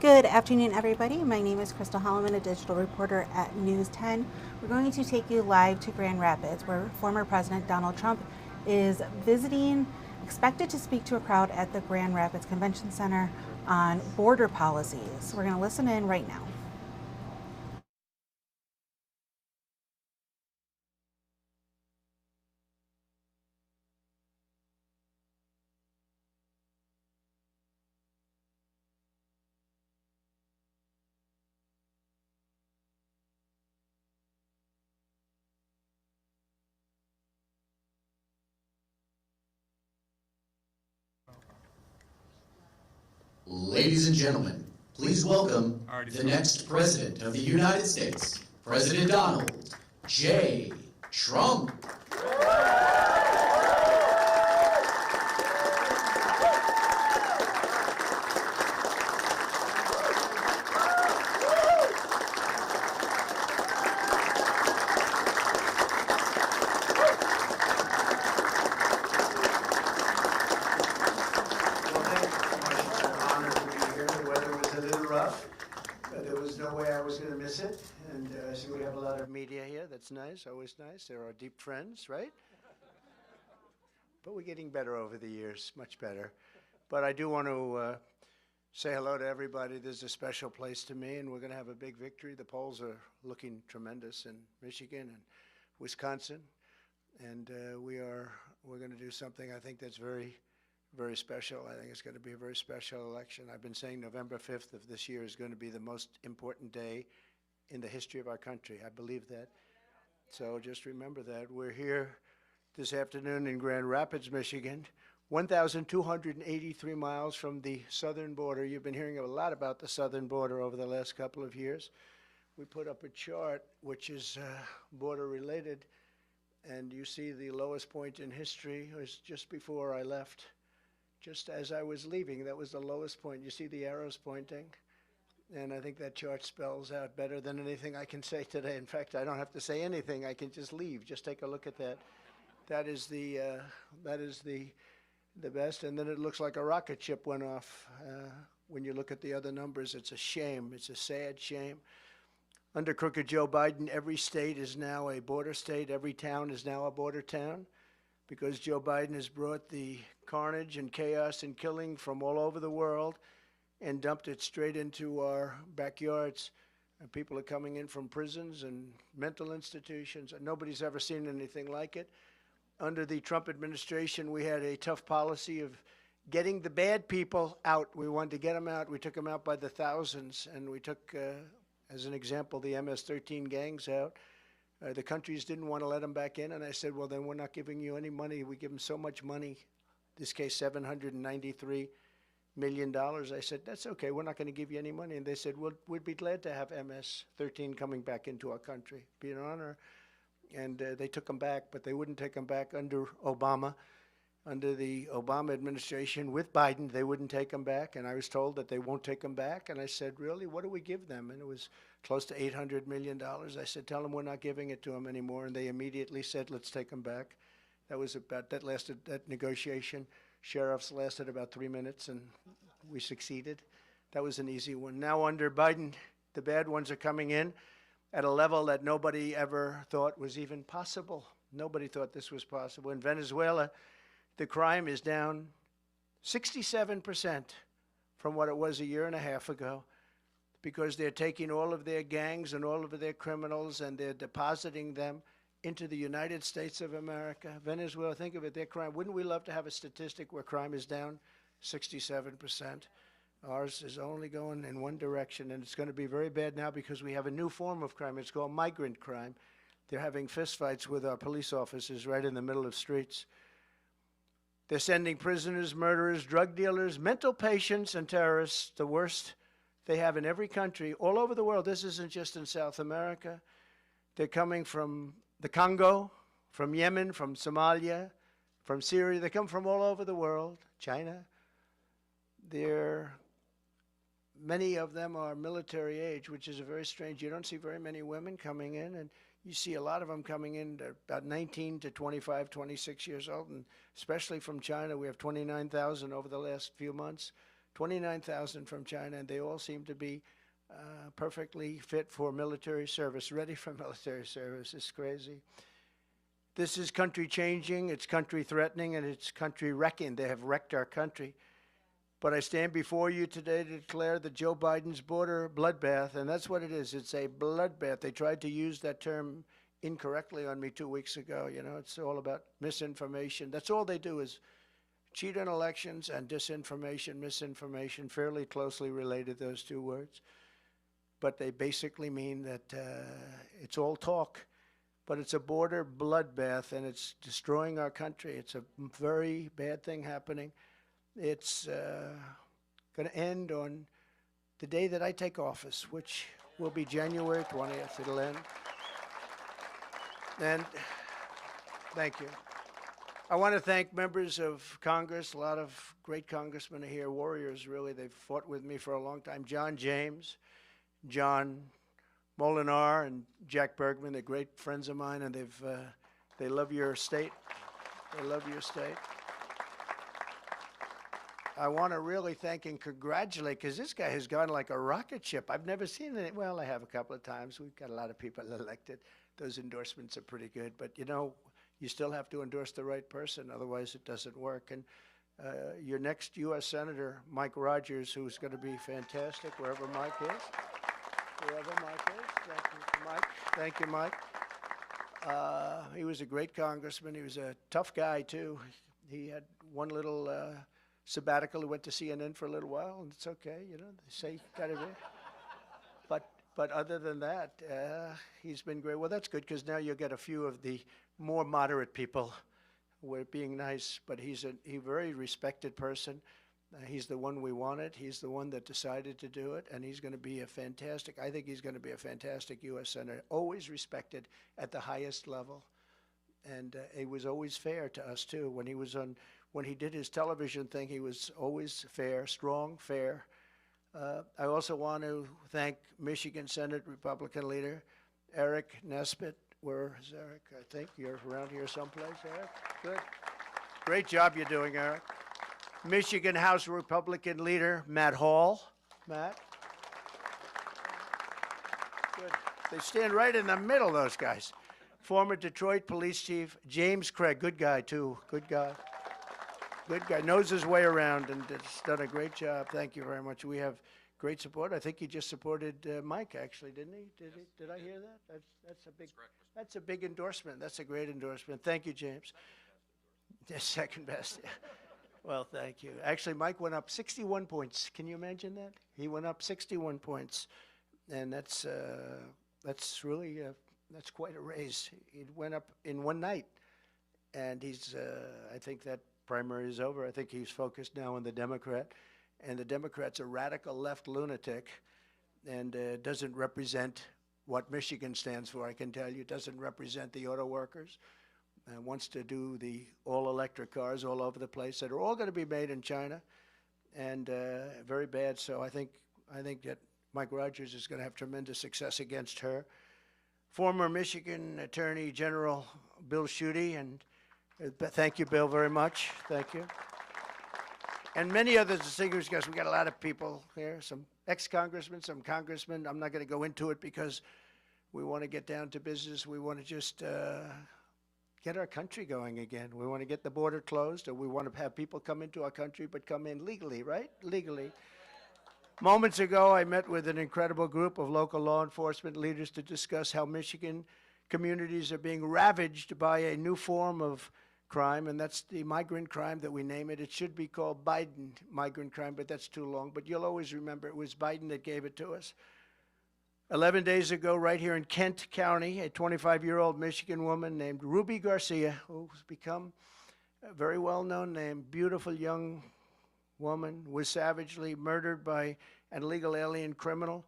Good afternoon, everybody. My name is Crystal Holloman, a digital reporter at News 10. We're going to take you live to Grand Rapids, where former President Donald Trump is visiting, expected to speak to a crowd at the Grand Rapids Convention Center on border policies. We're going to listen in right now. Ladies and gentlemen, please welcome the next President of the United States, President Donald J. Trump. I see we have a lot of media here. That's nice, always nice. They're our deep friends, right? But we're getting better over the years, much better. But I do want to say hello to everybody. This is a special place to me, and we're going to have a big victory. The polls are looking tremendous in Michigan and Wisconsin, and we're going to do something I think that's very, very special. I think it's going to be a very special election. I've been saying November 5th of this year is going to be the most important day in the history of our country. I believe that. So just remember that. We're here this afternoon in Grand Rapids, Michigan, 1,283 miles from the southern border. You've been hearing a lot about the southern border over the last couple of years. We put up a chart which is border related, and you see the lowest point in history was just before I left. Just as I was leaving, that was the lowest point. You see the arrows pointing? And I think that chart spells out better than anything I can say today. In fact, I don't have to say anything. I can just leave. Just take a look at that. That is the best. And then it looks like a rocket ship went off. When you look at the other numbers, it's a shame. It's a sad shame. Under crooked Joe Biden, every state is now a border state. Every town is now a border town, because Joe Biden has brought the carnage and chaos and killing from all over the world and dumped it straight into our backyards. And people are coming in from prisons and mental institutions, and nobody's ever seen anything like it. Under the Trump administration, we had a tough policy of getting the bad people out. We wanted to get them out. We took them out by the thousands, and we took, as an example, the MS-13 gangs out. The countries didn't want to let them back in, and I said, well, then we're not giving you any money. We give them so much money, in this case, $793 million. I said, that's okay, we're not going to give you any money. And they said, well, we'd be glad to have MS-13 coming back into our country. Be an honor. And they took them back, but they wouldn't take them back under Obama. Under the Obama administration with Biden, they wouldn't take them back. And I was told that they won't take them back. And I said, really, what do we give them? And it was close to $800 million. I said, tell them we're not giving it to them anymore. And they immediately said, let's take them back. That negotiation, sheriffs lasted about 3 minutes, and we succeeded. That was an easy one. Now under Biden, the bad ones are coming in at a level that nobody ever thought was even possible. Nobody thought this was possible. In Venezuela, the crime is down 67% from what it was a year and a half ago, because they're taking all of their gangs and all of their criminals and they're depositing them into the United States of America. Venezuela, think of it, their crime. Wouldn't we love to have a statistic where crime is down 67%? Ours is only going in one direction, and it's going to be very bad now because we have a new form of crime. It's called migrant crime. They're having fistfights with our police officers right in the middle of streets. They're sending prisoners, murderers, drug dealers, mental patients, and terrorists, the worst they have in every country, all over the world. This isn't just in South America. They're coming from the Congo, from Yemen, from Somalia, from Syria. They come from all over the world, China. Many of them are military age, which is a very strange. You don't see very many women coming in, and you see a lot of them coming in about 19 to 25, 26 years old, and especially from China. We have 29,000 over the last few months. 29,000 from China, and they all seem to be perfectly fit for military service, ready for military service. It's crazy. This is country changing, it's country threatening, and it's country wrecking. They have wrecked our country. But I stand before you today to declare that Joe Biden's border bloodbath, and that's what it is. It's a bloodbath. They tried to use that term incorrectly on me 2 weeks ago. You know, it's all about misinformation. That's all they do is cheat on elections and disinformation, misinformation, fairly closely related, those two words. But they basically mean that it's all talk, but it's a border bloodbath, and it's destroying our country. It's a very bad thing happening. It's going to end on the day that I take office, which will be January 20th. It'll end. And thank you. I want to thank members of Congress. A lot of great congressmen are here, warriors, really. They've fought with me for a long time. John James, John Molinar, and Jack Bergman, they're great friends of mine, and they love your state. They love your state. I want to really thank and congratulate, because this guy has gone like a rocket ship. I've never seen it. Well, I have a couple of times. We've got a lot of people elected. Those endorsements are pretty good. But, you know, you still have to endorse the right person. Otherwise, it doesn't work. And your next U.S. Senator, Mike Rogers, who's going to be fantastic, wherever Mike is. Wherever Mike is. Thank you, Mike. Thank you, Mike. He was a great congressman. He was a tough guy, too. He had one little sabbatical. He went to CNN for a little while, and it's okay, you know. They say kind of it. But other than that, he's been great. Well, that's good, because now you'll get a few of the more moderate people who are being nice. But he's a very respected person. He's the one we wanted. He's the one that decided to do it, and he's going to be I think he's going to be a fantastic U.S. Senator, always respected at the highest level. And he was always fair to us, too. When he did his television thing, he was always fair, strong, fair. I also want to thank Michigan Senate Republican leader Eric Nesbitt. Where is Eric? I think you're around here someplace, Eric. Good. Great job you're doing, Eric. Michigan House Republican leader Matt Hall. Matt. Good. They stand right in the middle, those guys. Former Detroit Police Chief James Craig. Good guy, too. Good guy. Good guy. Knows his way around and has done a great job. Thank you very much. We have great support. I think he just supported Mike, actually, didn't he? Did I hear that? That's a big endorsement. That's a great endorsement. Thank you, James. Second best. Well, thank you. Actually, Mike went up 61 points. Can you imagine that? He went up 61 points, and that's really that's quite a raise. It went up in one night, and he's. I think that primary is over. I think he's focused now on the Democrat, and the Democrat's a radical left lunatic, and doesn't represent what Michigan stands for. I can tell you, doesn't represent the auto workers. Wants to do the all-electric cars all over the place that are all going to be made in China, and very bad. So I think that Mike Rogers is going to have tremendous success against her. Former Michigan Attorney General Bill Schuette, and thank you, Bill, very much. Thank you. And many other distinguished guests. We got a lot of people here, some ex-congressmen, some congressmen. I'm not going to go into it because we want to get down to business. We want to just get our country going again. We want to get the border closed, or we want to have people come into our country, but come in legally, right? Legally. Moments ago, I met with an incredible group of local law enforcement leaders to discuss how Michigan communities are being ravaged by a new form of crime, and that's the migrant crime that we name it. It should be called Biden migrant crime, but that's too long. But you'll always remember it was Biden that gave it to us. 11 days ago, right here in Kent County, a 25-year-old Michigan woman named Ruby Garcia, who's become a very well-known name, beautiful young woman, was savagely murdered by an illegal alien criminal.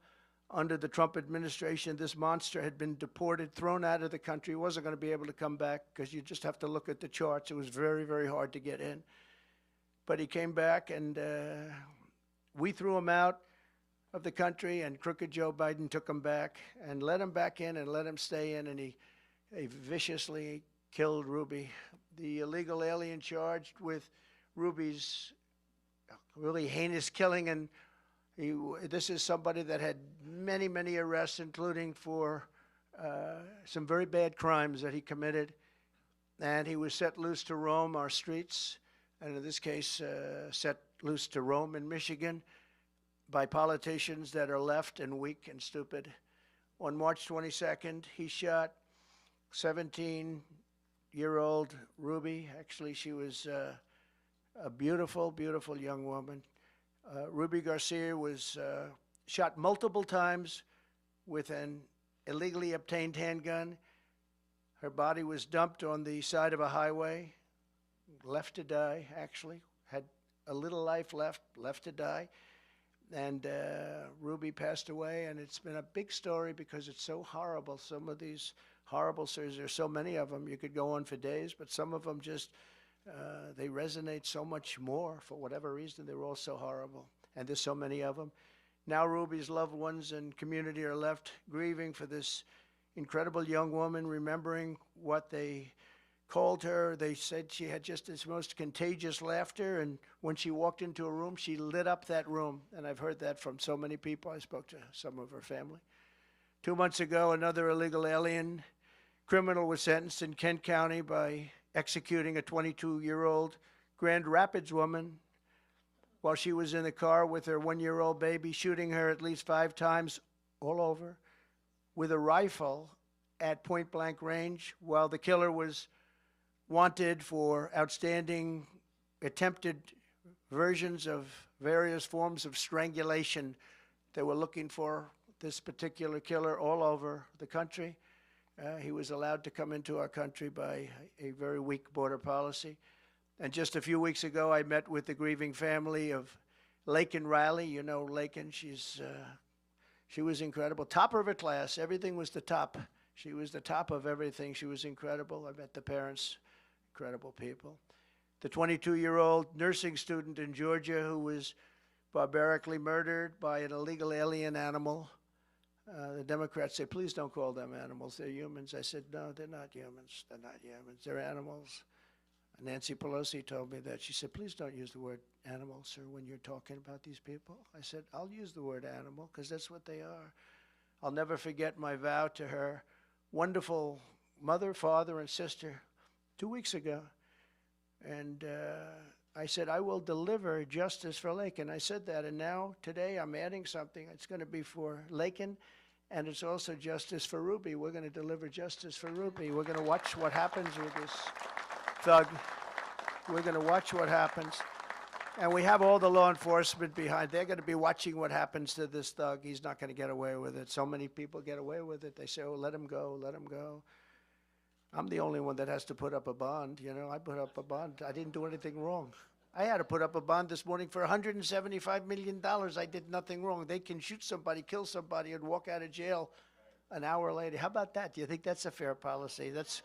Under the Trump administration, this monster had been deported, thrown out of the country, wasn't going to be able to come back, because you just have to look at the charts. It was very, very hard to get in. But he came back, and we threw him out of the country, and crooked Joe Biden took him back and let him back in and let him stay in, and he viciously killed Ruby. The illegal alien charged with Ruby's really heinous killing, and this is somebody that had many, many arrests, including for some very bad crimes that he committed. And he was set loose to roam our streets, and in this case, set loose to roam in Michigan by politicians that are left and weak and stupid. On March 22nd, he shot 17-year-old Ruby. Actually, she was a beautiful, beautiful young woman. Ruby Garcia was shot multiple times with an illegally obtained handgun. Her body was dumped on the side of a highway, left to die, actually. Had a little life left to die. And Ruby passed away, and it's been a big story because it's so horrible. Some of these horrible stories, there's so many of them, you could go on for days, but some of them just, they resonate so much more for whatever reason. They're all so horrible, and there's so many of them. Now Ruby's loved ones and community are left grieving for this incredible young woman, remembering what they called her. They said she had just this most contagious laughter, and when she walked into a room, she lit up that room. And I've heard that from so many people. I spoke to some of her family. 2 months ago, another illegal alien criminal was sentenced in Kent County by executing a 22-year-old Grand Rapids woman while she was in the car with her 1-year-old baby, shooting her at least 5 times all over with a rifle at point-blank range, while the killer was wanted for outstanding attempted versions of various forms of strangulation. They were looking for this particular killer all over the country. He was allowed to come into our country by a very weak border policy. And just a few weeks ago, I met with the grieving family of Laken Riley. You know Laken, she was incredible, top of her class. Everything was the top. She was the top of everything. She was incredible. I met the parents, incredible people. The 22-year-old nursing student in Georgia who was barbarically murdered by an illegal alien animal. The Democrats say, please don't call them animals. They're humans. I said, no, they're not humans. They're not humans. They're animals. Nancy Pelosi told me that. She said, please don't use the word animal, sir, when you're talking about these people. I said, I'll use the word animal because that's what they are. I'll never forget my vow to her wonderful mother, father, and sister 2 weeks ago. And I said, I will deliver justice for Laken. I said that, and now, today, I'm adding something. It's going to be for Laken, and it's also justice for Ruby. We're going to deliver justice for Ruby. We're going to watch what happens with this thug. We're going to watch what happens. And we have all the law enforcement behind. They're going to be watching what happens to this thug. He's not going to get away with it. So many people get away with it. They say, oh, let him go, let him go. I'm the only one that has to put up a bond. You know, I put up a bond. I didn't do anything wrong. I had to put up a bond this morning for $175 million. I did nothing wrong. They can shoot somebody, kill somebody, and walk out of jail an hour later. How about that? Do you think that's a fair policy? That's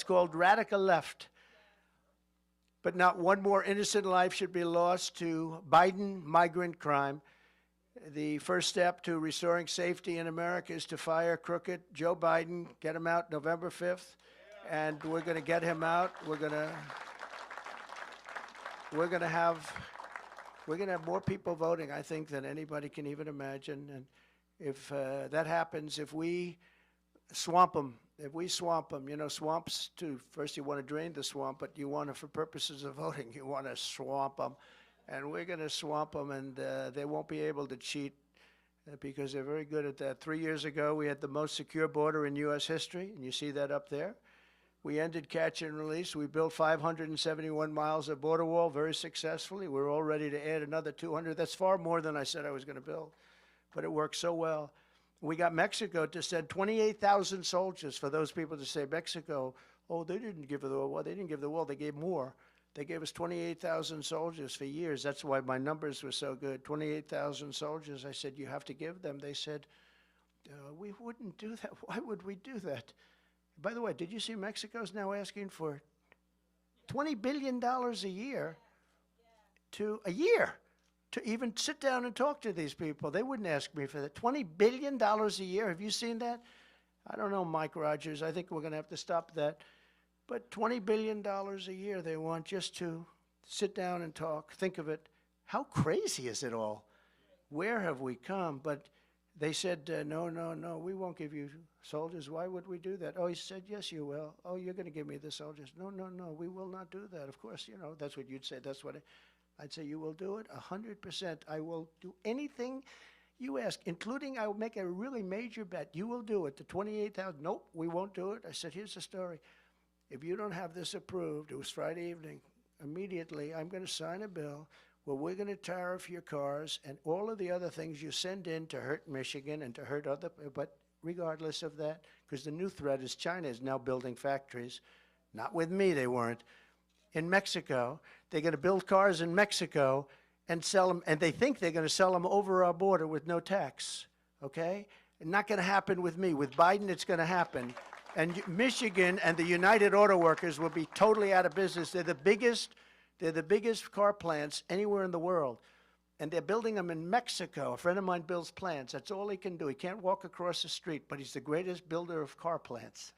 called radical left. But not one more innocent life should be lost to Biden migrant crime. The first step to restoring safety in America is to fire crooked Joe Biden, get him out November 5th, and we're going to get him out. We're going to have more people voting, I think, than anybody can even imagine. And if that happens, if we swamp them, you know, swamps too. First you want to drain the swamp, but you want to, for purposes of voting, you want to swamp them. And we're going to swamp them, and they won't be able to cheat because they're very good at that. 3 years ago, we had the most secure border in U.S. history, and you see that up there. We ended catch and release. We built 571 miles of border wall very successfully. We're all ready to add another 200. That's far more than I said I was going to build, but it worked so well. We got Mexico to send 28,000 soldiers for those people to say, Mexico, oh, they didn't give the wall. They didn't give the wall. They gave more. They gave us 28,000 soldiers for years. That's why my numbers were so good. 28,000 soldiers. I said, you have to give them. They said, we wouldn't do that. Why would we do that? By the way, did you see Mexico's now asking for $20 billion a year to even sit down and talk to these people? They wouldn't ask me for that. $20 billion a year. Have you seen that? I don't know, Mike Rogers. I think we're going to have to stop that. But $20 billion a year they want just to sit down and talk. Think of it. How crazy is it all? Where have we come? But they said, no, no, no, we won't give you soldiers. Why would we do that? Oh, he said, yes, you will. Oh, you're going to give me the soldiers. No, no, no, we will not do that. Of course, you know, that's what you'd say. That's what I'd say, you will do it 100%. I will do anything you ask, including I will make a really major bet. You will do it. The 28,000, nope, we won't do it. I said, here's the story. If you don't have this approved, it was Friday evening, immediately I'm going to sign a bill where we're going to tariff your cars and all of the other things you send in to hurt Michigan and to hurt other, but regardless of that, because the new threat is China is now building factories. Not with me, they weren't. In Mexico, they're going to build cars in Mexico and sell them, and they think they're going to sell them over our border with no tax, okay? Not going to happen with me. With Biden, it's going to happen. And Michigan and the United Auto Workers will be totally out of business. They're the biggest car plants anywhere in the world. And they're building them in Mexico. A friend of mine builds plants. That's all he can do. He can't walk across the street, but he's the greatest builder of car plants.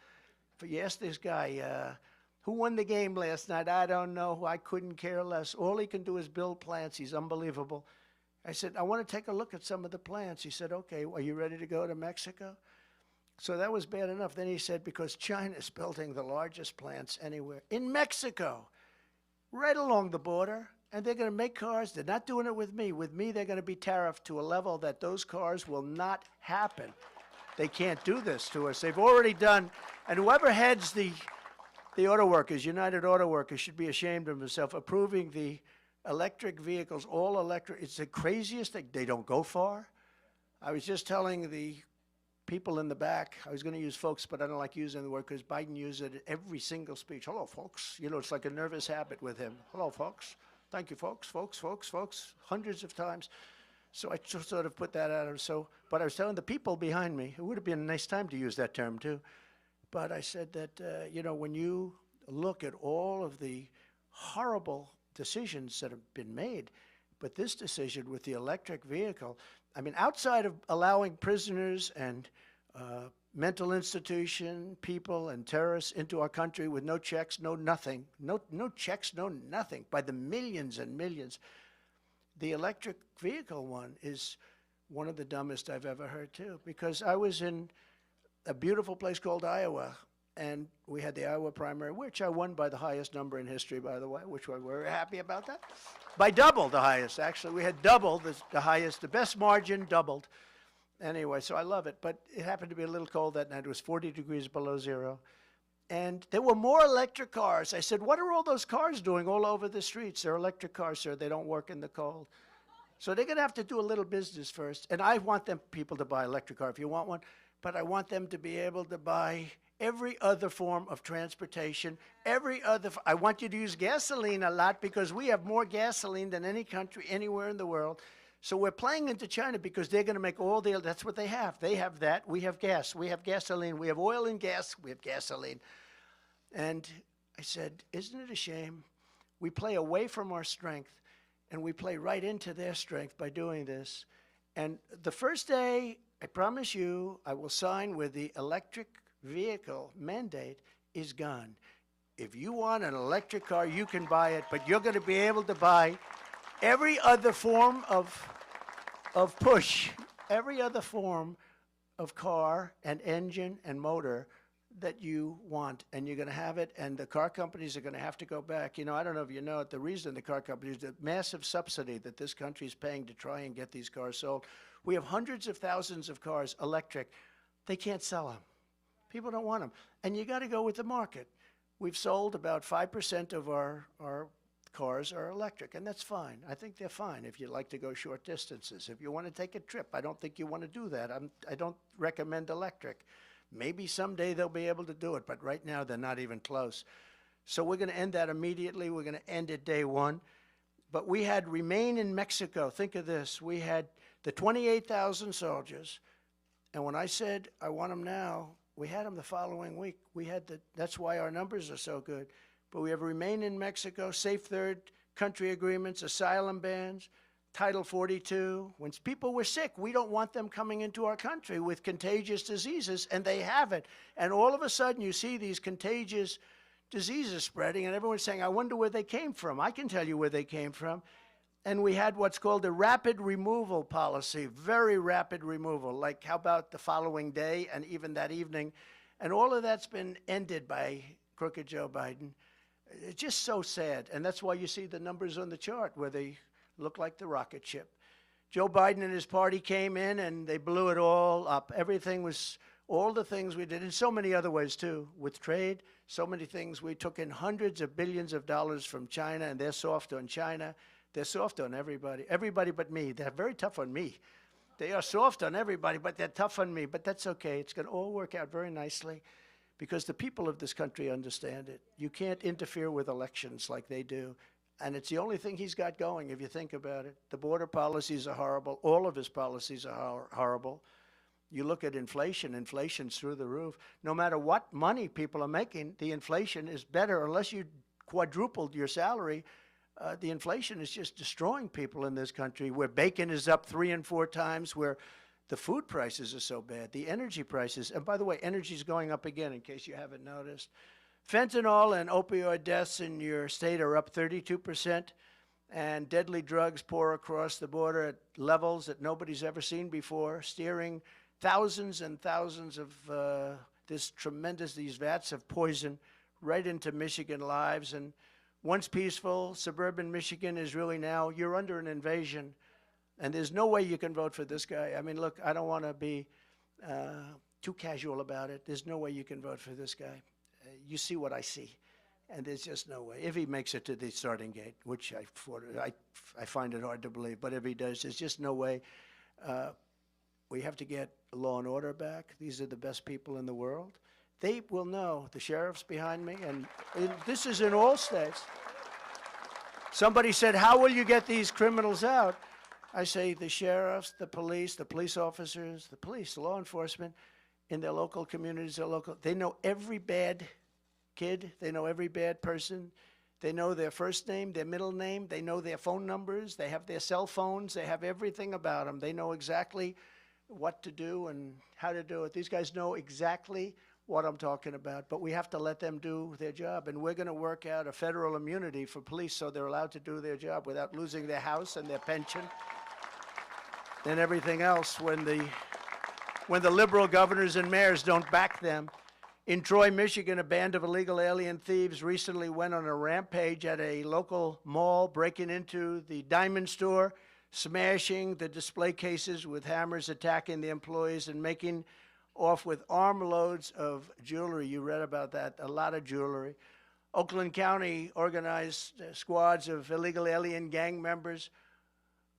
If you ask this guy, who won the game last night? I don't know. I couldn't care less. All he can do is build plants. He's unbelievable. I said, I want to take a look at some of the plants. He said, okay, are you ready to go to Mexico? So that was bad enough. Then he said, because China is building the largest plants anywhere in Mexico, right along the border, and they're going to make cars. They're not doing it with me. With me, they're going to be tariffed to a level that those cars will not happen. They can't do this to us. They've already done, and whoever heads the auto workers, United Auto Workers, should be ashamed of himself, approving the electric vehicles, all electric. It's the craziest thing. They don't go far. I was just telling the people in the back, I was going to use folks, but I don't like using the word because Biden used it at every single speech. Hello, folks. You know, it's like a nervous habit with him. Hello, folks. Thank you, folks, folks, folks, folks, hundreds of times. So I just sort of put that out. So, but I was telling the people behind me, it would have been a nice time to use that term too. But I said that, you know, when you look at all of the horrible decisions that have been made, but this decision with the electric vehicle, I mean, outside of allowing prisoners and mental institution people and terrorists into our country with no checks, no nothing, no checks, no nothing, by the millions and millions, the electric vehicle one is one of the dumbest I've ever heard too. Because I was in a beautiful place called Iowa, and we had the Iowa primary, which I won by the highest number in history, by the way, which we're very happy about that. By double the highest, actually. We had double the highest, the best margin, doubled. Anyway, so I love it. But it happened to be a little cold that night. It was 40 degrees below zero. And there were more electric cars. I said, what are all those cars doing all over the streets? They're electric cars, sir. They don't work in the cold. So they're going to have to do a little business first. And I want them people to buy electric car if you want one. But I want them to be able to buy every other form of transportation, I want you to use gasoline a lot because we have more gasoline than any country anywhere in the world. So we're playing into China because they're going to make all that's what they have. They have that. We have gas. We have gasoline. We have oil and gas. We have gasoline. And I said, isn't it a shame? We play away from our strength and we play right into their strength by doing this. And the first day, I promise you, I will sign with the electric vehicle mandate is gone. If you want an electric car, you can buy it, but you're going to be able to buy every other form of push, every other form of car and engine and motor that you want, and you're going to have it, and the car companies are going to have to go back. You know, I don't know if you know it, the reason the car companies, the massive subsidy that this country is paying to try and get these cars sold. We have hundreds of thousands of cars, electric. They can't sell them. People don't want them. And you got to go with the market. We've sold about 5% of our cars are electric, and that's fine. I think they're fine if you like to go short distances. If you want to take a trip, I don't think you want to do that. I don't recommend electric. Maybe someday they'll be able to do it, but right now they're not even close. So we're going to end that immediately. We're going to end it day one. But we had remain in Mexico. Think of this. We had the 28,000 soldiers, and when I said I want them now, we had them the following week. That's why our numbers are so good. But we have remain in Mexico, safe third country agreements, asylum bans, Title 42. When people were sick, we don't want them coming into our country with contagious diseases, and they have it. And all of a sudden, you see these contagious diseases spreading, and everyone's saying, I wonder where they came from. I can tell you where they came from. And we had what's called a rapid removal policy, very rapid removal, like how about the following day and even that evening. And all of that's been ended by crooked Joe Biden. It's just so sad. And that's why you see the numbers on the chart where they look like the rocket ship. Joe Biden and his party came in and they blew it all up. Everything was, all the things we did, in so many other ways too, with trade, so many things. We took in hundreds of billions of dollars from China, and they're soft on China. They're soft on everybody. Everybody but me. They're very tough on me. They are soft on everybody, but they're tough on me. But that's okay. It's going to all work out very nicely because the people of this country understand it. You can't interfere with elections like they do. And it's the only thing he's got going, if you think about it. The border policies are horrible. All of his policies are horrible. You look at inflation, inflation's through the roof. No matter what money people are making, the inflation is better. Unless you quadrupled your salary, the inflation is just destroying people in this country, where bacon is up 3 and 4 times, where the food prices are so bad, the energy prices. And by the way, energy is going up again, in case you haven't noticed. Fentanyl and opioid deaths in your state are up 32%, and deadly drugs pour across the border at levels that nobody's ever seen before, steering thousands and thousands of these vats of poison right into Michigan lives. And once peaceful, suburban Michigan is really now, you're under an invasion, and there's no way you can vote for this guy. I mean, look, I don't want to be too casual about it. There's no way you can vote for this guy. You see what I see, and there's just no way. If he makes it to the starting gate, which I find it hard to believe, but if he does, there's just no way. We have to get law and order back. These are the best people in the world. They will know. The sheriff's behind me, and this is in all states. Somebody said, how will you get these criminals out? I say the sheriffs, the police officers, the police, law enforcement, in their local communities, they know every bad kid. They know every bad person. They know their first name, their middle name. They know their phone numbers. They have their cell phones. They have everything about them. They know exactly what to do and how to do it. These guys know exactly what I'm talking about, but we have to let them do their job. And we're going to work out a federal immunity for police so they're allowed to do their job without losing their house and their pension and everything else when the liberal governors and mayors don't back them. In Troy, Michigan, a band of illegal alien thieves recently went on a rampage at a local mall, breaking into the diamond store, smashing the display cases with hammers, attacking the employees, and making off with armloads of jewelry. You read about that, a lot of jewelry. Oakland County organized squads of illegal alien gang members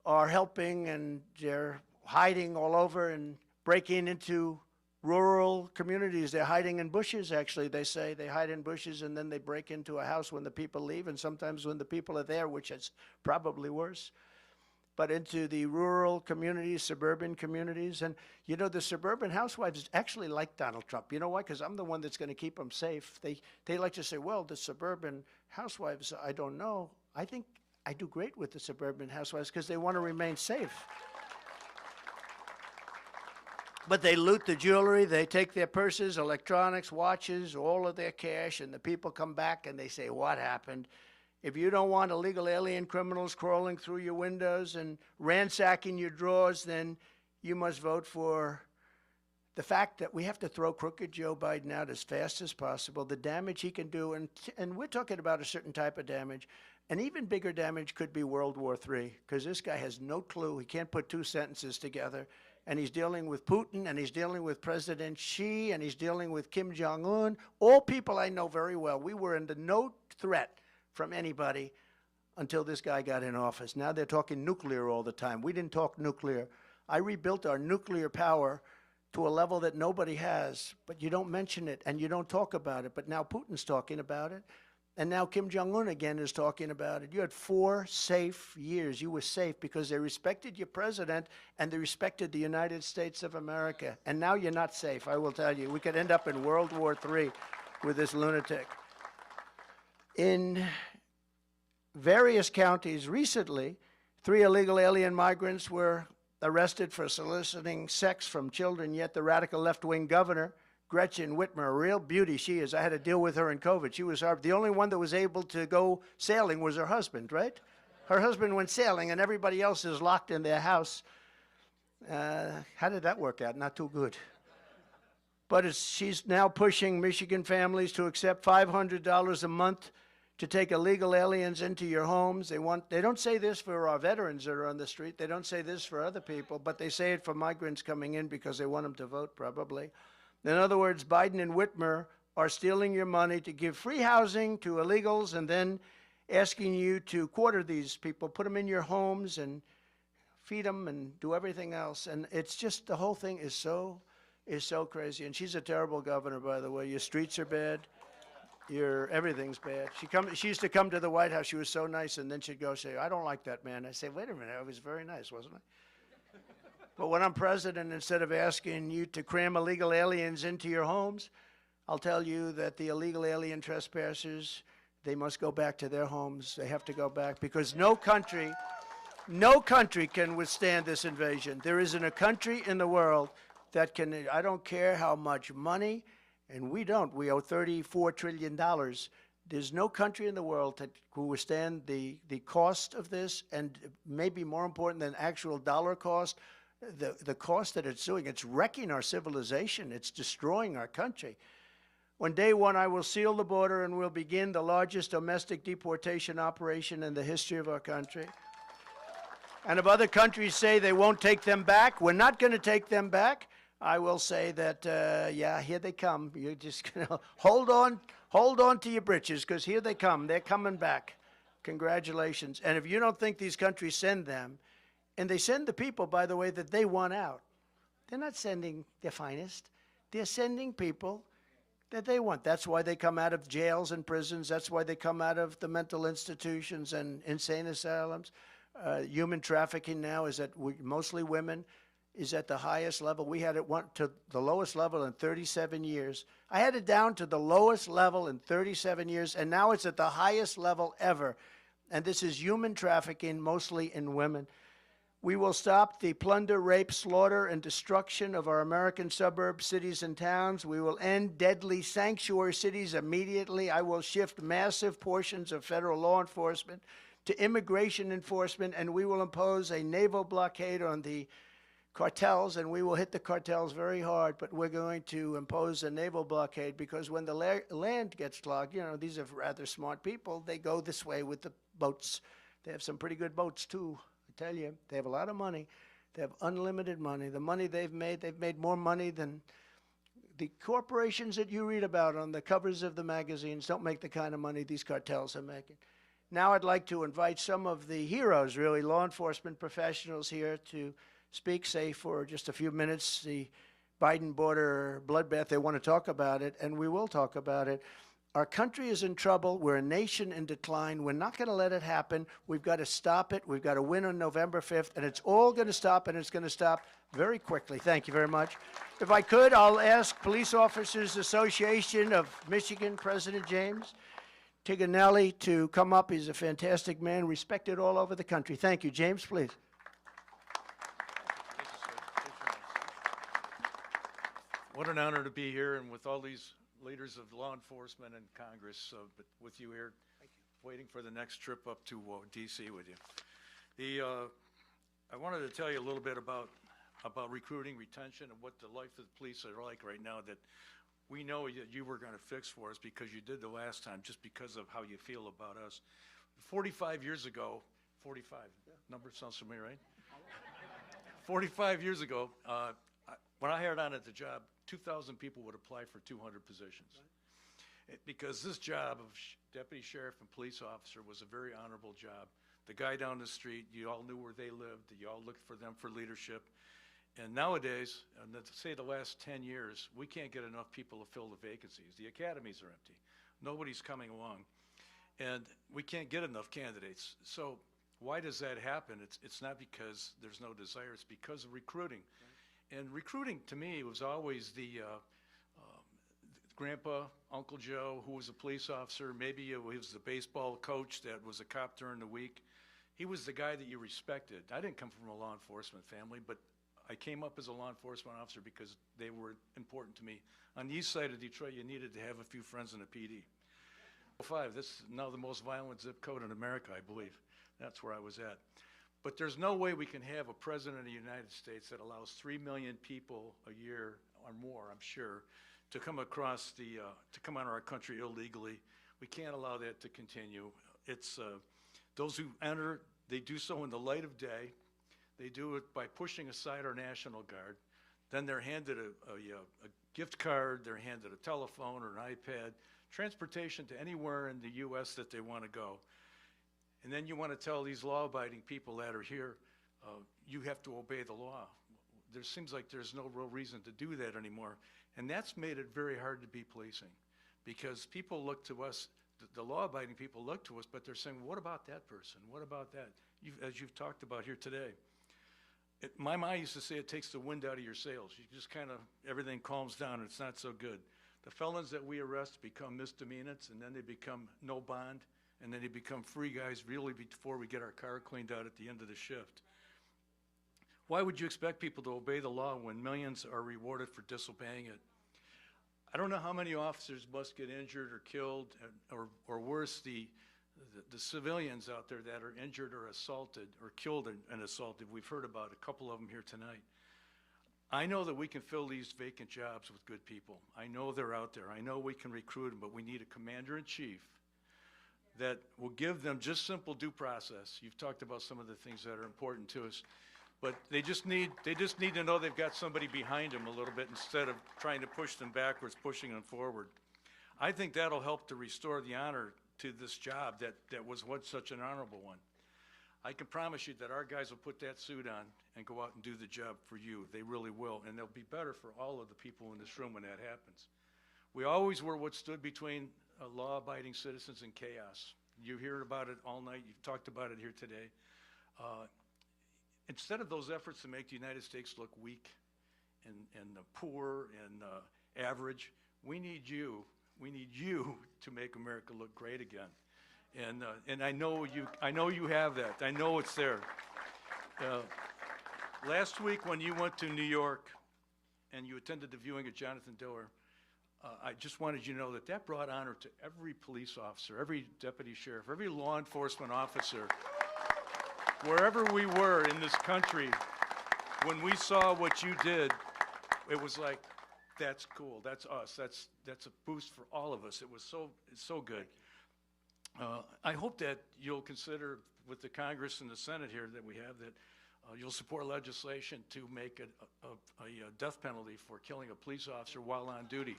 are helping, and they're hiding all over and breaking into rural communities. They're hiding in bushes, actually, they say. They hide in bushes, and then they break into a house when the people leave, and sometimes when the people are there, which is probably worse. But into the rural communities, suburban communities. And, you know, the suburban housewives actually like Donald Trump. You know why? Because I'm the one that's going to keep them safe. They like to say, well, the suburban housewives, I don't know. I think I do great with the suburban housewives because they want to remain safe. But they loot the jewelry, they take their purses, electronics, watches, all of their cash, and the people come back and they say, what happened? If you don't want illegal alien criminals crawling through your windows and ransacking your drawers, then you must vote for the fact that we have to throw crooked Joe Biden out as fast as possible, the damage he can do, and we're talking about a certain type of damage. An even bigger damage could be World War III, because this guy has no clue. He can't put 2 sentences together. And he's dealing with Putin, and he's dealing with President Xi, and he's dealing with Kim Jong-un, all people I know very well. We were under no threat from anybody until this guy got in office. Now they're talking nuclear all the time. We didn't talk nuclear. I rebuilt our nuclear power to a level that nobody has, but you don't mention it, and you don't talk about it. But now Putin's talking about it. And now Kim Jong-un again is talking about it. You had 4 safe years. You were safe because they respected your president and they respected the United States of America. And now you're not safe, I will tell you. We could end up in World War III with this lunatic. In various counties recently, 3 illegal alien migrants were arrested for soliciting sex from children, yet the radical left-wing governor, Gretchen Whitmer, a real beauty she is. I had to deal with her in COVID. She was the only one that was able to go sailing was her husband, right? Her husband went sailing, and everybody else is locked in their house. How did that work out? Not too good. But she's now pushing Michigan families to accept $500 a month to take illegal aliens into your homes. They don't say this for our veterans that are on the street. They don't say this for other people, but they say it for migrants coming in because they want them to vote, probably. In other words, Biden and Whitmer are stealing your money to give free housing to illegals and then asking you to quarter these people, put them in your homes and feed them and do everything else. And it's just, the whole thing is so crazy. And she's a terrible governor, by the way. Your streets are bad. Everything's bad. She used to come to the White House. She was so nice, and then she'd go say, "I don't like that man." I say, "Wait a minute, I was very nice, wasn't I?" But when I'm president, instead of asking you to cram illegal aliens into your homes, I'll tell you that the illegal alien trespassers, they must go back to their homes. They have to go back because no country can withstand this invasion. There isn't a country in the world that can. I don't care how much money. And we owe $34 trillion. There's no country in the world that will withstand the cost of this, and maybe more important than actual dollar cost, the cost that it's doing. It's wrecking our civilization. It's destroying our country. On day one, I will seal the border and we'll begin the largest domestic deportation operation in the history of our country. And if other countries say they won't take them back, we're not going to take them back. I will say that, yeah, here they come. You're just going to hold on to your britches, because here they come. They're coming back. Congratulations. And if you don't think these countries send them, and they send the people, by the way, that they want out, they're not sending their finest. They're sending people that they want. That's why they come out of jails and prisons. That's why they come out of the mental institutions and insane asylums. Human trafficking now is mostly women. Is at the highest level. We had it to the lowest level in 37 years. I had it down to the lowest level in 37 years, and now it's at the highest level ever. And this is human trafficking, mostly in women. We will stop the plunder, rape, slaughter, and destruction of our American suburbs, cities, and towns. We will end deadly sanctuary cities immediately. I will shift massive portions of federal law enforcement to immigration enforcement, and we will impose a naval blockade on the cartels, and we will hit the cartels very hard, but we're going to impose a naval blockade because when the land gets clogged, these are rather smart people. They go this way with the boats. They have some pretty good boats, too, I tell you. They have a lot of money. They have unlimited money. The money they've made more money than the corporations that you read about on the covers of the magazines don't make the kind of money these cartels are making. Now I'd like to invite some of the heroes, really, law enforcement professionals here to speak, say, for just a few minutes, the Biden border bloodbath. They want to talk about it, and we will talk about it. Our country is in trouble. We're a nation in decline. We're not going to let it happen. We've got to stop it. We've got to win on November 5th, and it's all going to stop, and it's going to stop very quickly. Thank you very much. If I could, I'll ask Police Officers Association of Michigan, President James Tiganelli, to come up. He's a fantastic man, respected all over the country. Thank you. James, please. What an honor to be here and with all these leaders of law enforcement and Congress, but with you here, waiting for the next trip up to D.C. with you. I wanted to tell you a little bit about recruiting, retention, and what the life of the police are like right now that we know that you were going to fix for us because you did the last time, just because of how you feel about us. 45 years ago, 45, number sounds familiar, right? 45 years ago, when I hired on at the job, 2,000 people would apply for 200 positions. Because this job of deputy sheriff and police officer was a very honorable job. The guy down the street, you all knew where they lived, you all looked for them for leadership. And nowadays, and let's say the last 10 years, we can't get enough people to fill the vacancies. The academies are empty. Nobody's coming along. And we can't get enough candidates. So why does that happen? It's not because there's no desire, it's because of recruiting. And recruiting, to me, was always the grandpa, Uncle Joe, who was a police officer. Maybe he was the baseball coach that was a cop during the week. He was the guy that you respected. I didn't come from a law enforcement family, but I came up as a law enforcement officer because they were important to me. On the east side of Detroit, you needed to have a few friends in the PD. 5, this is now the most violent zip code in America, I believe. That's where I was at. But there's no way we can have a president of the United States that allows 3 million people a year or more, I'm sure, to come across to come out of our country illegally. We can't allow that to continue. It's, those who enter, they do so in the light of day. They do it by pushing aside our National Guard. Then they're handed a gift card, they're handed a telephone or an iPad, transportation to anywhere in the U.S. that they want to go. And then you want to tell these law-abiding people that are here, you have to obey the law. There seems like there's no real reason to do that anymore. And that's made it very hard to be policing, because people look to us, the law-abiding people look to us, but they're saying, what about that person? What about that? As you've talked about here today. My mom used to say it takes the wind out of your sails. You just kind of, everything calms down, and it's not so good. The felons that we arrest become misdemeanors, and then they become no bond, and then they become free guys really before we get our car cleaned out at the end of the shift. Why would you expect people to obey the law when millions are rewarded for disobeying it? I don't know how many officers must get injured or killed, or worse, the civilians out there that are injured or assaulted or killed and assaulted. We've heard about a couple of them here tonight. I know that we can fill these vacant jobs with good people. I know they're out there. I know we can recruit them, but we need a commander-in-chief that will give them just simple due process. You've talked about some of the things that are important to us, but they just need to know they've got somebody behind them a little bit instead of trying to push them backwards, pushing them forward. I think that'll help to restore the honor to this job that was once such an honorable one. I can promise you that our guys will put that suit on and go out and do the job for you. They really will, and they'll be better for all of the people in this room when that happens. We always were what stood between law-abiding citizens and chaos. You hear about it all night. You've talked about it here today. Instead of those efforts to make the United States look weak and poor and average, we need you. We need you to make America look great again. And I know you have that. I know it's there. Last week when you went to New York and you attended the viewing of Jonathan Diller, I just wanted you to know that brought honor to every police officer, every deputy sheriff, every law enforcement officer, wherever we were in this country. When we saw what you did, it was like, that's cool, that's us, that's a boost for all of us. It was so good. I hope that you'll consider with the Congress and the Senate here that we have that you'll support legislation to make a death penalty for killing a police officer while on duty.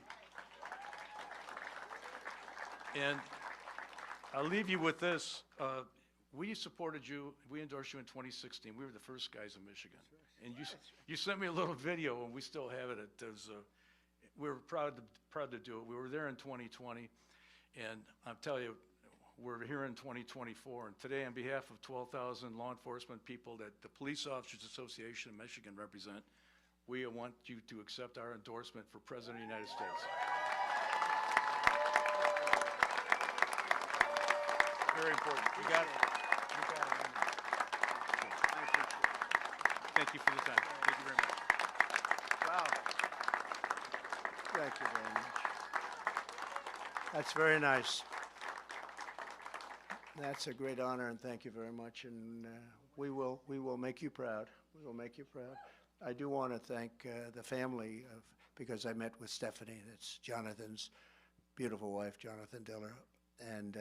And I'll leave you with this. We supported you, we endorsed you in 2016. We were the first guys in Michigan. And you sent me a little video, and we still have it. We were proud to do it. We were there in 2020, and I'll tell you, we're here in 2024. And today, on behalf of 12,000 law enforcement people that the Police Officers Association of Michigan represent, we want you to accept our endorsement for President of the United States. Very important. You got it. You got it. Thank you for the time. Thank you very much. Wow. Thank you very much. That's very nice. That's a great honor, and thank you very much. And we will make you proud. We will make you proud. I do want to thank the family because I met with Stephanie. That's Jonathan's beautiful wife, Jonathan Diller, and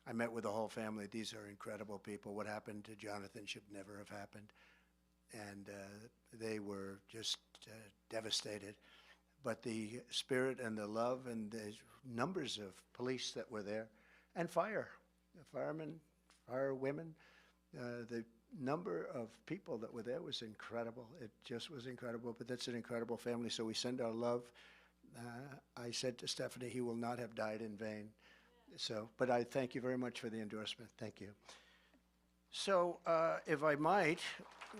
I met with the whole family. These are incredible people. What happened to Jonathan should never have happened, and they were just devastated. But the spirit and the love and the numbers of police that were there, and firemen, firewomen, the number of people that were there was incredible. It just was incredible, but that's an incredible family, so we send our love. I said to Stephanie, he will not have died in vain. So, but I thank you very much for the endorsement. Thank you. So, if I might,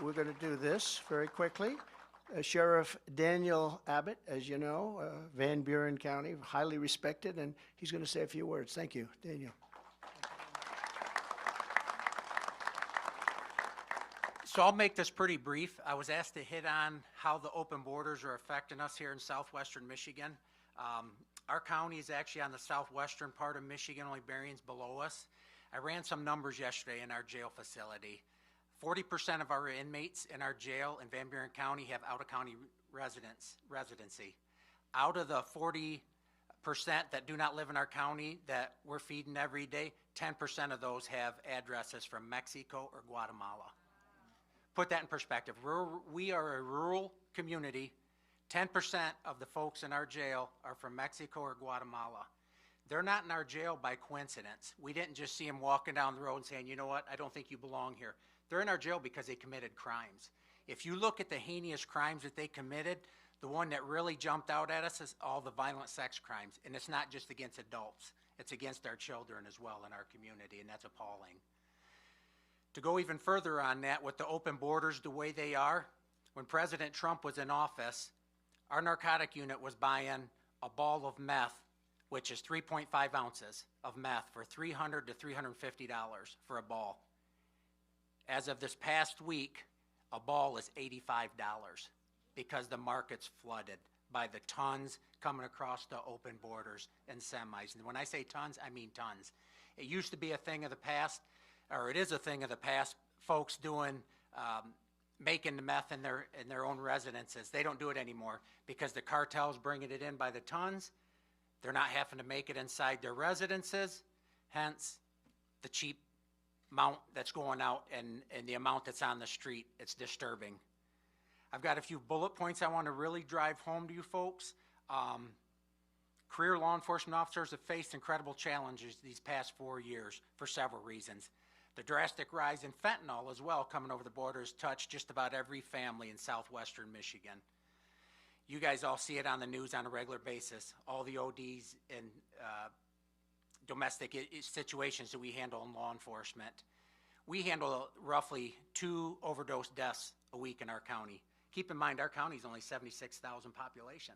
we're going to do this very quickly. Sheriff Daniel Abbott, as you know, Van Buren County, highly respected, and he's going to say a few words. Thank you, Daniel. So I'll make this pretty brief. I was asked to hit on how the open borders are affecting us here in southwestern Michigan. Our county is actually on the southwestern part of Michigan, only Berrien's below us. I ran some numbers yesterday in our jail facility. 40% of our inmates in our jail in Van Buren County have out-of-county residency. Out of the 40% that do not live in our county that we're feeding every day, 10% of those have addresses from Mexico or Guatemala. Put that in perspective. We are a rural community. 10% of the folks in our jail are from Mexico or Guatemala. They're not in our jail by coincidence. We didn't just see them walking down the road and saying, you know what, I don't think you belong here. They're in our jail because they committed crimes. If you look at the heinous crimes that they committed, the one that really jumped out at us is all the violent sex crimes. And it's not just against adults. It's against our children as well in our community, and that's appalling. To go even further on that, with the open borders the way they are, when President Trump was in office, our narcotic unit was buying a ball of meth, which is 3.5 ounces of meth, for $300 to $350 for a ball. As of this past week, a ball is $85 because the market's flooded by the tons coming across the open borders and semis. And when I say tons, I mean tons. It used to be a thing of the past, or it is a thing of the past, folks doing, making the meth in their own residences. They don't do it anymore because the cartel's bringing it in by the tons. They're not having to make it inside their residences, hence the cheap amount that's going out and the amount that's on the street. It's disturbing. I've got a few bullet points I want to really drive home to you folks. Career law enforcement officers have faced incredible challenges these past 4 years for several reasons. The drastic rise in fentanyl as well coming over the border has touched just about every family in southwestern Michigan. You guys all see it on the news on a regular basis, all the ODs and domestic situations that we handle in law enforcement. We handle roughly 2 overdose deaths a week in our county. Keep in mind, our county is only 76,000 population.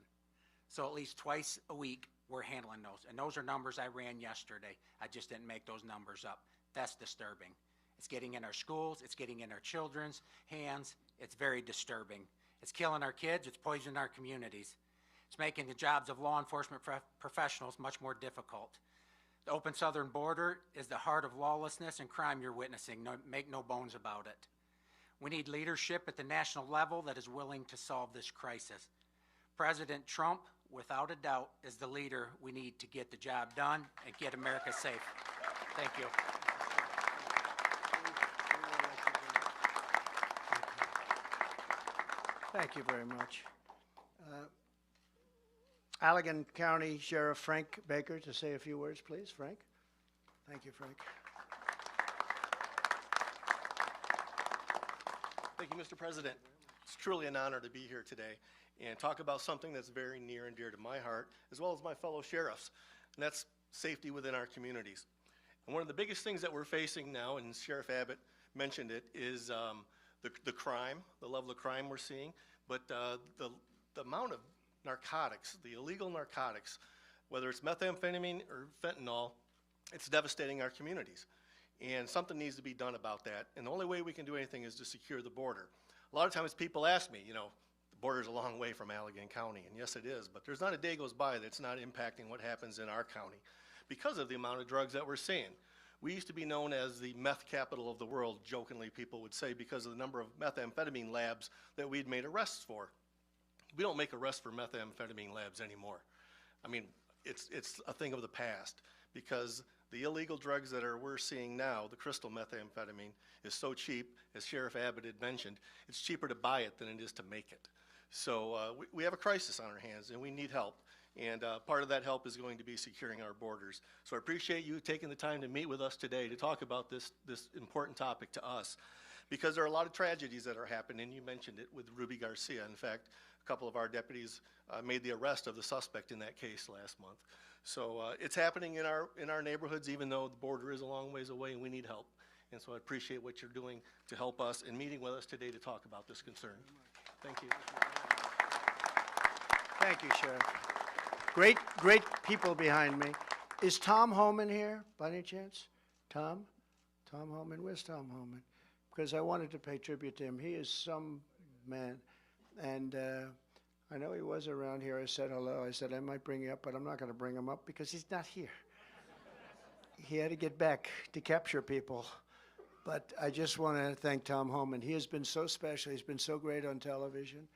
So at least twice a week, we're handling those. And those are numbers I ran yesterday. I just didn't make those numbers up. That's disturbing. It's getting in our schools. It's getting in our children's hands. It's very disturbing. It's killing our kids. It's poisoning our communities. It's making the jobs of law enforcement professionals much more difficult. The open southern border is the heart of lawlessness and crime you're witnessing. Make no bones about it. We need leadership at the national level that is willing to solve this crisis. President Trump, without a doubt, is the leader we need to get the job done and get America safe. Thank you. Thank you very much. Allegan County Sheriff Frank Baker to say a few words, please. Frank? Thank you, Frank. Thank you, Mr. President. It's truly an honor to be here today and talk about something that's very near and dear to my heart, as well as my fellow sheriffs, and that's safety within our communities. And one of the biggest things that we're facing now, and Sheriff Abbott mentioned it, is the crime, the level of crime we're seeing, but the amount of narcotics, the illegal narcotics, whether it's methamphetamine or fentanyl, it's devastating our communities. And something needs to be done about that. And the only way we can do anything is to secure the border. A lot of times people ask me, the border's a long way from Allegan County, and yes it is, but there's not a day goes by that's not impacting what happens in our county because of the amount of drugs that we're seeing. We used to be known as the meth capital of the world, jokingly people would say, because of the number of methamphetamine labs that we'd made arrests for. We don't make arrests for methamphetamine labs anymore. I mean, it's a thing of the past because the illegal drugs that we're seeing now, the crystal methamphetamine, is so cheap, as Sheriff Abbott had mentioned, it's cheaper to buy it than it is to make it. So we have a crisis on our hands and we need help. And part of that help is going to be securing our borders. So I appreciate you taking the time to meet with us today to talk about this important topic to us, because there are a lot of tragedies that are happening. You mentioned it with Ruby Garcia. In fact, a couple of our deputies made the arrest of the suspect in that case last month. So it's happening in our neighborhoods, even though the border is a long ways away and we need help. And so I appreciate what you're doing to help us and meeting with us today to talk about this concern. Thank you. Thank you, Sheriff. Great people behind me. Is Tom Homan here, by any chance? Tom? Tom Homan? Where's Tom Homan? Because I wanted to pay tribute to him. He is some man. And I know he was around here. I said hello. I said I might bring you up, but I'm not going to bring him up because he's not here. he had to get back to capture people. But I just want to thank Tom Homan. He has been so special. He's been so great on television.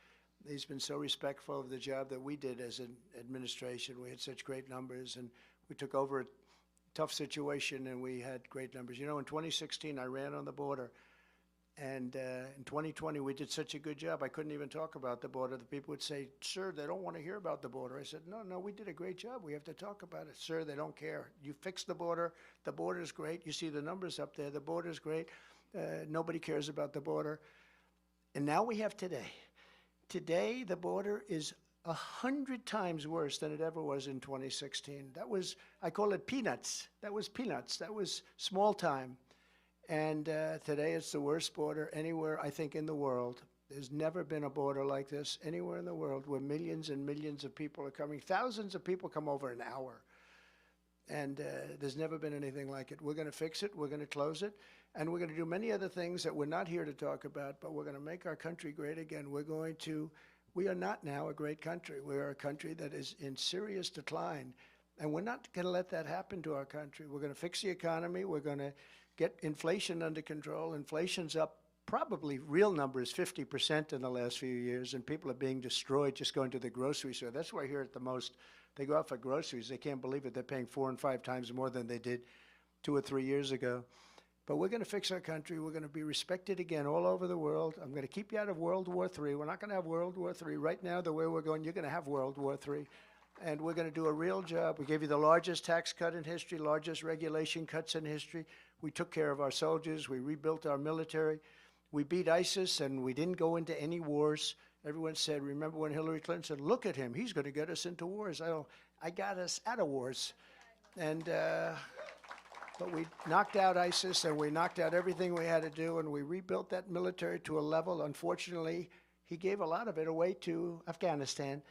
He's been so respectful of the job that we did as an administration. We had such great numbers, and we took over a tough situation, and we had great numbers. You know, in 2016, I ran on the border, and in 2020, we did such a good job, I couldn't even talk about the border. The people would say, sir, they don't want to hear about the border. I said, no, we did a great job. We have to talk about it. Sir, they don't care. You fixed the border's great. You see the numbers up there, the border's great. Nobody cares about the border. And now we have today. Today, the border is 100 times worse than it ever was in 2016. That was, I call it peanuts. That was peanuts. That was small time. And today it's the worst border anywhere, I think, in the world. There's never been a border like this anywhere in the world where millions and millions of people are coming. Thousands of people come over an hour. And there's never been anything like it. We're going to fix it. We're going to close it. And we're going to do many other things that we're not here to talk about, but we're going to make our country great again. We are not now a great country. We are a country that is in serious decline. And we're not going to let that happen to our country. We're going to fix the economy. We're going to get inflation under control. Inflation's up probably real numbers 50% in the last few years, and people are being destroyed just going to the grocery store. That's where I hear it the most. They go out for groceries. They can't believe it. They're paying 4 and 5 times more than they did 2 or 3 years ago. But we're going to fix our country. We're going to be respected again all over the world. I'm going to keep you out of World War III. We're not going to have World War III. Right now, the way we're going, you're going to have World War III. And we're going to do a real job. We gave you the largest tax cut in history, largest regulation cuts in history. We took care of our soldiers. We rebuilt our military. We beat ISIS, and we didn't go into any wars. Everyone said, remember when Hillary Clinton said, look at him, he's going to get us into wars. I got us out of wars. And but we knocked out ISIS, and we knocked out everything we had to do, and we rebuilt that military to a level. Unfortunately, he gave a lot of it away to Afghanistan.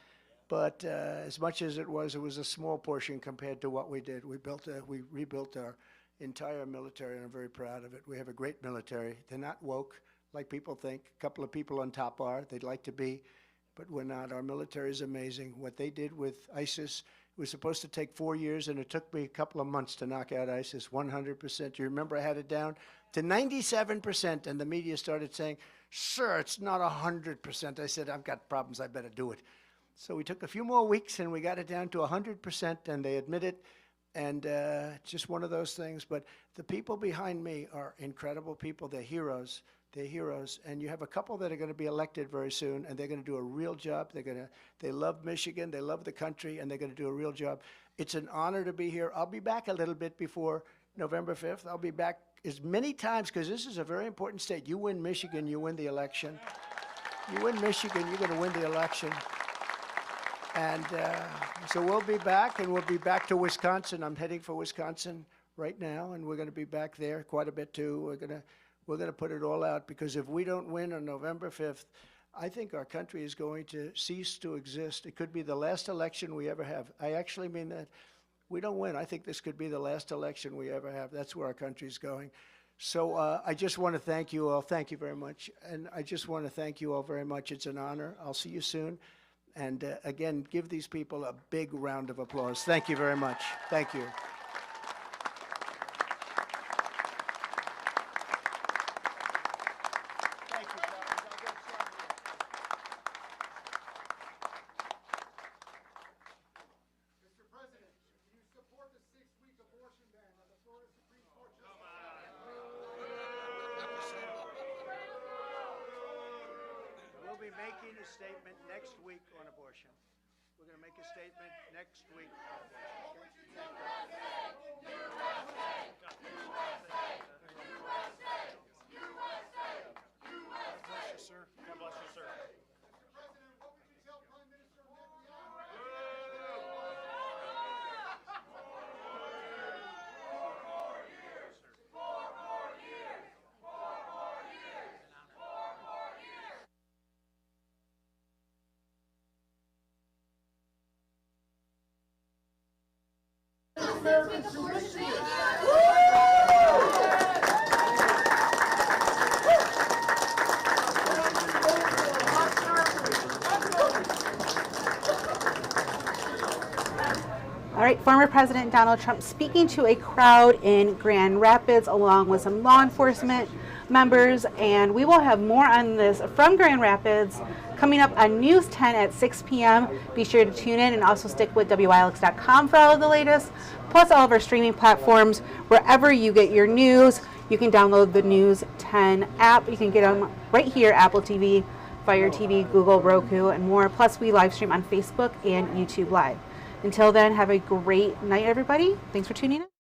But as much as it was a small portion compared to what we did. We rebuilt our entire military, and I'm very proud of it. We have a great military. They're not woke like people think. A couple of people on top are. They'd like to be, but we're not. Our military is amazing. What they did with ISIS, it was supposed to take 4 years, and it took me a couple of months to knock out ISIS, 100%. You remember I had it down to 97%, and the media started saying, sir, it's not 100%. I said, I've got problems. I better do it. So we took a few more weeks, and we got it down to 100%, and they admit it. And just one of those things. But the people behind me are incredible people. They're heroes. They're heroes. And you have a couple that are going to be elected very soon, and they're going to do a real job. They love Michigan. They love the country, and they're going to do a real job. It's an honor to be here. I'll be back a little bit before November 5th. I'll be back as many times, because this is a very important state. You win Michigan, you win the election. You win Michigan, you're going to win the election. And so we'll be back, and we'll be back to Wisconsin. I'm heading for Wisconsin right now, and we're going to be back there quite a bit too. We're going to put it all out, because if we don't win on November 5th, I think our country is going to cease to exist. It could be the last election we ever have. I actually mean that. We don't win. I think this could be the last election we ever have. That's where our country's going. So I just want to thank you all. Thank you very much. And I just want to thank you all very much. It's an honor. I'll see you soon. And again, give these people a big round of applause. Thank you very much. Thank you. Thank you, Charles. I'll get started. Mr. President, do you support the 6-week abortion ban on the Florida Supreme Court? We'll be making a statement next week on abortion. We're going to make a statement next week on abortion. Sir, God bless you, sir. Mr. President, what would you tell Prime Minister Netanyahu? All right, former President Donald Trump speaking to a crowd in Grand Rapids along with some law enforcement members, and we will have more on this from Grand Rapids coming up on News 10 at 6 p.m. Be sure to tune in and also stick with WILX.com for all of the latest, plus all of our streaming platforms. Wherever you get your news, you can download the News 10 app. You can get them right here, Apple TV, Fire TV, Google, Roku, and more. Plus, we live stream on Facebook and YouTube Live. Until then, have a great night, everybody. Thanks for tuning in.